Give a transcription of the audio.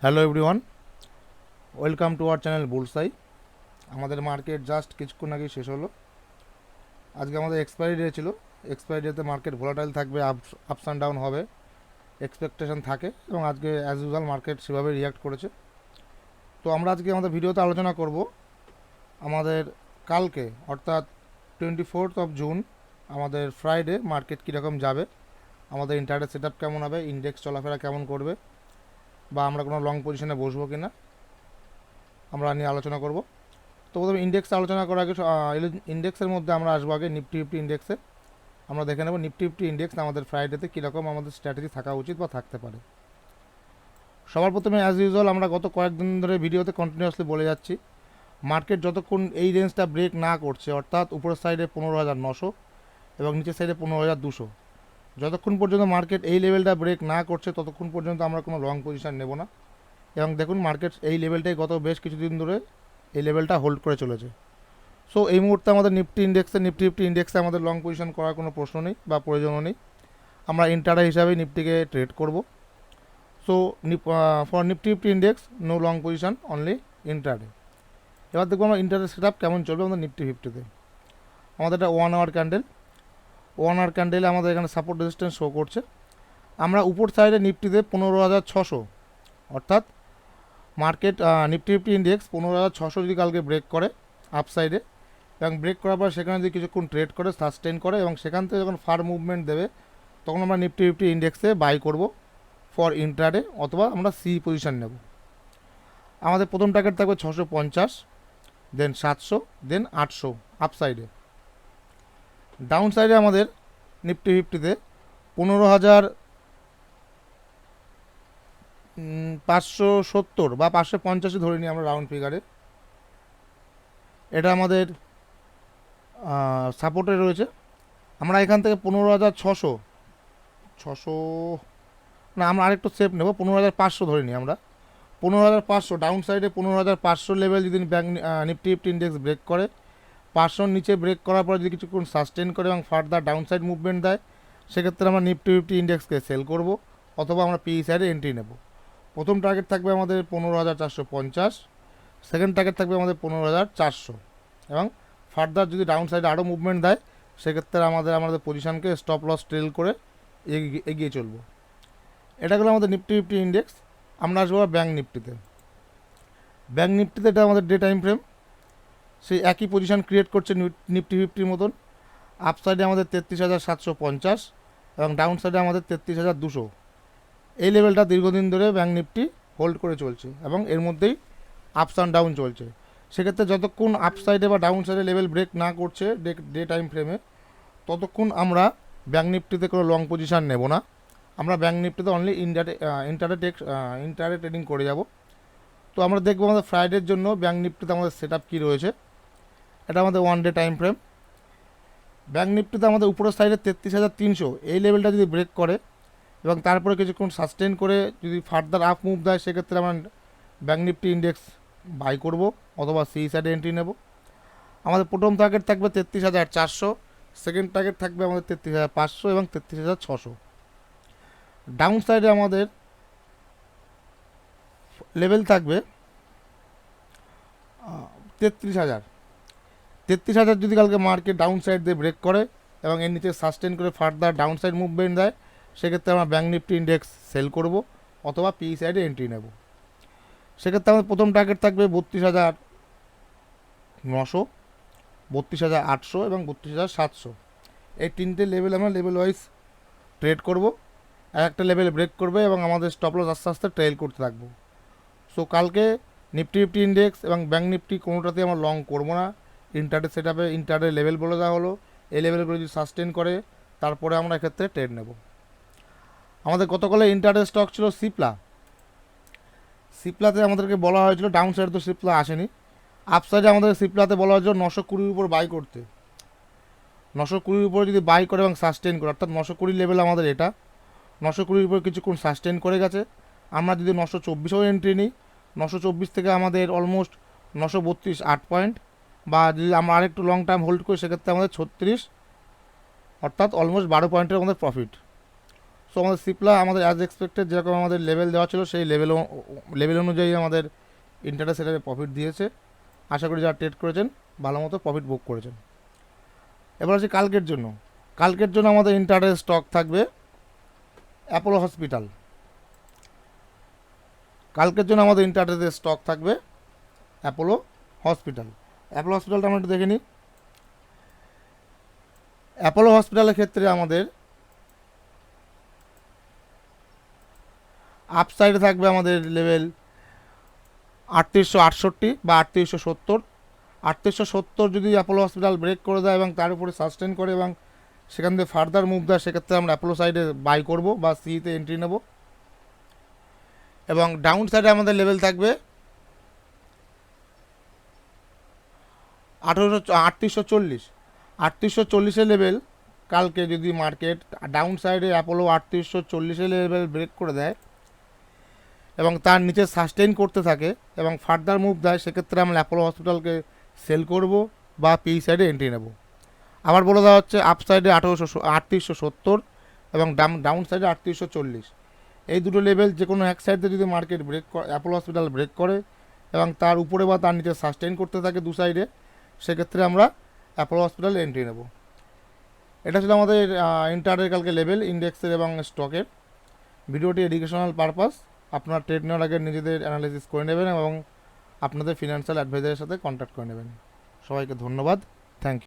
Hello everyone, welcome to our channel Bullseye. আমাদের market just কিছুক্ষণ আগে শেষ হলো। আজকে আমাদের এক্সপায়ারি ডে ছিল। এক্সপায়ারি ডেতে মার্কেট ভোলাটাইল থাকবে, আপস অ্যান্ড ডাউন হবে, এক্সপেকটেশন থাকে, এবং আজকে অ্যাজ ইউজুয়াল মার্কেট সেভাবে রিয়াক্ট করেছে। তো আমরা আজকে আমাদের ভিডিওতে আলোচনা করব আমাদের কালকে অর্থাৎ 24 জুন আমাদের ফ্রাইডে মার্কেট কীরকম যাবে, আমাদের ইন্টারডে সেট আপ কেমন হবে, ইন্ডেক্স চলাফেরা কেমন করবে, বা আমরা কোনো লং পজিশনে বসবো কিনা আমরা নিয়ে আলোচনা করব। তো প্রথমে ইন্ডেক্স আলোচনা করার আগে ইন্ডেক্সের মধ্যে আমরা আসবো আগে নিফটি ফিফটি ইন্ডেক্সে। আমরা দেখে নেব নিফটি ফিফটি ইন্ডেক্স আমাদের ফ্রাইডেতে কীরকম আমাদের স্ট্র্যাটেজি থাকা উচিত বা থাকতে পারে। সবার প্রথমে অ্যাজ ইউজুয়াল আমরা গত কয়েকদিন ধরে ভিডিওতে কন্টিনিউয়াসলি বলে যাচ্ছি, মার্কেট যতক্ষণ এই রেঞ্জটা ব্রেক না করছে, অর্থাৎ উপরের সাইডে 15,900 এবং নিচের সাইডে 15,200, যতক্ষণ পর্যন্ত মার্কেট এই লেভেলটা ব্রেক না করছে ততক্ষণ পর্যন্ত আমরা কোনো লং পজিশন নেব না। এবং দেখুন মার্কেট এই লেভেলটাই গত বেশ কিছুদিন ধরে এই লেভেলটা হোল্ড করে চলেছে। সো এই মুহূর্তে আমাদের নিফটি ফিফটি ইন্ডেক্সে আমাদের লং পজিশন করার কোনো প্রশ্ন নেই বা প্রয়োজনও নেই। আমরা ইন্টারডে হিসাবে নিফটিকে ট্রেড করব। So for Nifty fifty index no long position, only intraday. এবার দেখবো আমরা ইন্টারডে সেট আপ কেমন চলবে আমাদের নিফটি ফিফটিতে। আমাদের এটা 1 আওয়ার ক্যান্ডেল, 1 আওয়ার ক্যান্ডেলে আমাদের এখানে সাপোর্ট রেজিস্ট্যান্স শো করছে। আমরা উপর সাইডে নিফটিতে 15,600, অর্থাৎ মার্কেট নিফটি ফিফটি ইন্ডেক্স 15,600 যদি কালকে ব্রেক করে আপ সাইডে, এবং ব্রেক করার পর সেখানে যদি কিছুক্ষণ ট্রেড করে সাস্টেন করে এবং সেখান থেকে যখন ফার মুভমেন্ট দেবে তখন আমরা নিফটি ফিফটি ইন্ডেক্সে বাই করব ফর ইন্ট্রাডে, অথবা আমরা সি পজিশন নেব। আমাদের প্রথম টার্গেট থাকবে 650, দেন 700, দেন 800 আপ সাইডে। ডাউন সাইডে আমাদের নিফটি ফিফটিতে 15,570 বা 550 ধরে নিই আমরা রাউন্ড ফিগারে, এটা আমাদের সাপোর্টে রয়েছে। আমরা এখান থেকে 15,600 না, আমরা আরেকটু সেফ নেব, 15,500 ধরে নিই আমরা। 15,500 ডাউন সাইডে 15,500 লেভেল যদি নিফটি ফিফটি ইন্ডেক্স ব্রেক করে, 500 নিচে ব্রেক করার পরে যদি কিছুক্ষণ সাস্টেন করে এবং ফার্দার ডাউন সাইড মুভমেন্ট দেয়, সেক্ষেত্রে আমরা নিফটি ফিফটি ইন্ডেক্সকে সেল করব, অথবা আমরা পি সাইডে এন্ট্রি নেব। প্রথম টার্গেট থাকবে আমাদের 15,450, সেকেন্ড টার্গেট থাকবে আমাদের 15,400, এবং ফার্দার যদি ডাউন সাইডে আরও মুভমেন্ট দেয় সেক্ষেত্রে আমাদের পজিশনকে স্টপ লস ট্রেল করে এগিয়ে চলবো। এটা হলো আমাদের নিফটি ফিফটি ইন্ডেক্স। আমরা আসবো ব্যাঙ্ক নিফটিতে। ব্যাঙ্ক নিফটিতে এটা আমাদের ডে টাইম ফ্রেম, সেই একই পজিশন ক্রিয়েট করছে নিফটি ফিফটির মতন। আপ সাইডে আমাদের 33,750 এবং ডাউন সাইডে আমাদের 33,200। এই লেভেলটা দীর্ঘদিন ধরে ব্যাঙ্ক নিফটি হোল্ড করে চলছে এবং এর মধ্যেই আপস অ্যান্ড ডাউন চলছে। সেক্ষেত্রে যতক্ষণ আপ সাইডে বা ডাউন সাইডে লেভেল ব্রেক না করছে ডে টাইম ফ্রেমে, ততক্ষণ আমরা ব্যাঙ্ক নিফটিতে কোনো লং পজিশান নেব না। আমরা ব্যাঙ্ক নিফটিতে অনলি ইন্টারডে ট্রেডিং করে যাব। তো আমরা দেখবো আমাদের ফ্রাইডের জন্য ব্যাঙ্ক নিফটিতে আমাদের সেট আপ কী রয়েছে। এটা আমাদের 1 ডে টাইম ফ্রেম। ব্যাঙ্ক নিফটিতে আমাদের উপরের সাইডে 33,300 এই লেভেলটা যদি ব্রেক করে এবং তারপরে কিছুক্ষণ সাস্টেন করে যদি ফার্দার আপ মুভ দেয়, সেক্ষেত্রে আমরা ব্যাঙ্ক নিফটি ইন্ডেক্স বাই করব, অথবা সি সাইডে এন্ট্রি নেব। আমাদের প্রথম টার্গেট থাকবে 33,400, সেকেন্ড টার্গেট থাকবে আমাদের 33,500 এবং 33,600। ডাউন সাইডে আমাদের লেভেল থাকবে 33,000 যদি কালকে মার্কেট ডাউন সাইড দিয়ে ব্রেক করে এবং এর নিচে সাস্টেন করে ফার্দার ডাউন সাইড মুভমেন্ট দেয়, সেক্ষেত্রে আমরা ব্যাঙ্ক নিফটি ইন্ডেক্স সেল করব, অথবা পি সাইডে এন্ট্রি নেব। সেক্ষেত্রে আমাদের প্রথম টার্গেট থাকবে 32,900, 32,800 এবং 32,700। এই তিনটে লেভেল আমরা লেভেল ওয়াইজ ট্রেড করব। একটা লেভেল ব্রেক করবে এবং আমাদের স্টপ লস আস্তে আস্তে ট্রেল করতে থাকবো। সো কালকে নিফটি ফিফটি ইন্ডেক্স এবং ব্যাঙ্ক নিফটি কোনোটাতেই আমরা লং করবো না। ইন্টারডে সেট আপে ইন্টারডে লেভেল বলে দেওয়া হলো, এই লেভেলগুলো যদি সাস্টেন করে তারপরে আমরা এক্ষেত্রে ট্রেড নেব। আমাদের গতকালে ইন্টারডে স্টক ছিল সিপ্লা। সিপ্লাতে আমাদেরকে বলা হয়েছিল, ডাউন সাইডে তো সিপ্লা আসেনি, আপ সাইডে আমাদের সিপ্লাতে বলা হয়েছিল 920 উপর বাই করতে। 920 উপরে যদি বাই করে এবং সাস্টেন করে, অর্থাৎ 920 লেভেল আমাদের এটা, 920 উপরে কিছুক্ষণ সাস্টেন করে গেছে। আমরা যদি 924 এন্ট্রি নিই, 924 থেকে আমাদের অলমোস্ট 932 8 পয়েন্ট, বা যদি আমরা আরেকটু লং টাইম হোল্ড করি সেক্ষেত্রে আমাদের 36, অর্থাৎ অলমোস্ট 12 পয়েন্টের আমাদের প্রফিট। সো আমাদের সিপ্লা আমাদের অ্যাজ এক্সপেক্টেড যেরকম আমাদের লেভেল দেওয়া ছিল সেই লেভেল অনুযায়ী আমাদের ইন্টারডে সেটারে প্রফিট দিয়েছে। আশা করি যারা ট্রেড করেছেন ভালো মতো প্রফিট বুক করেছেন। এবার আসি কালকের জন্য। কালকের জন্য আমাদের ইন্টারডে স্টক থাকবে অ্যাপোলো হসপিটাল। কালকের জন্য আমাদের ইন্টারডে স্টক থাকবে অ্যাপোলো হসপিটাল। অ্যাপোলো হসপিটালটা আমরা একটু দেখে নিই। অ্যাপোলো হসপিটালের ক্ষেত্রে আমাদের আপসাইডে থাকবে আমাদের লেভেল 3868 বা 3870। 3870 যদি অ্যাপোলো হসপিটাল ব্রেক করে দেয় এবং তার উপরে সাস্টেন করে এবং সেখান থেকে ফার্দার মুভ দেয়, সেক্ষেত্রে আমরা অ্যাপোলো সাইডে বাই করব বা সিতে এন্ট্রি নেব। এবং ডাউন সাইডে আমাদের লেভেল থাকবে 3840। 3840 লেভেল কালকে যদি মার্কেট ডাউন সাইডে অ্যাপোলো 3840 লেভেল ব্রেক করে দেয় এবং তার নিচে সাস্টেইন করতে থাকে এবং ফার্দার মুভ দেয়, সেক্ষেত্রে আমরা অ্যাপোলো হসপিটালকে সেল করব বা পি সাইডে এন্ট্রি নেব। আবার বলে দেওয়া হচ্ছে আপ সাইডে 3870 এবং ডাউন সাইডে 3840। এই দুটো লেভেল যে কোনো এক সাইডে যদি market break Apollo hospital break করে এবং তার উপরে বা তার নিচে সাস্টেইন করতে থাকে দু সাইডে, সেক্ষেত্রে আমরা অ্যাপোলো হসপিটালে এন্ট্রি নেব। এটা ছিল আমাদের ইন্টারডে কালকে লেভেল ইন্ডেক্সের এবং স্টকের। ভিডিওটি এডুকেশনাল পারপাস। আপনার ট্রেড নেওয়ার আগে নিজেদের অ্যানালাইসিস করে নেবেন এবং আপনাদের ফিনান্সিয়াল অ্যাডভাইজারের সাথে কন্ট্যাক্ট করে নেবেন। সবাইকে ধন্যবাদ। Thank you.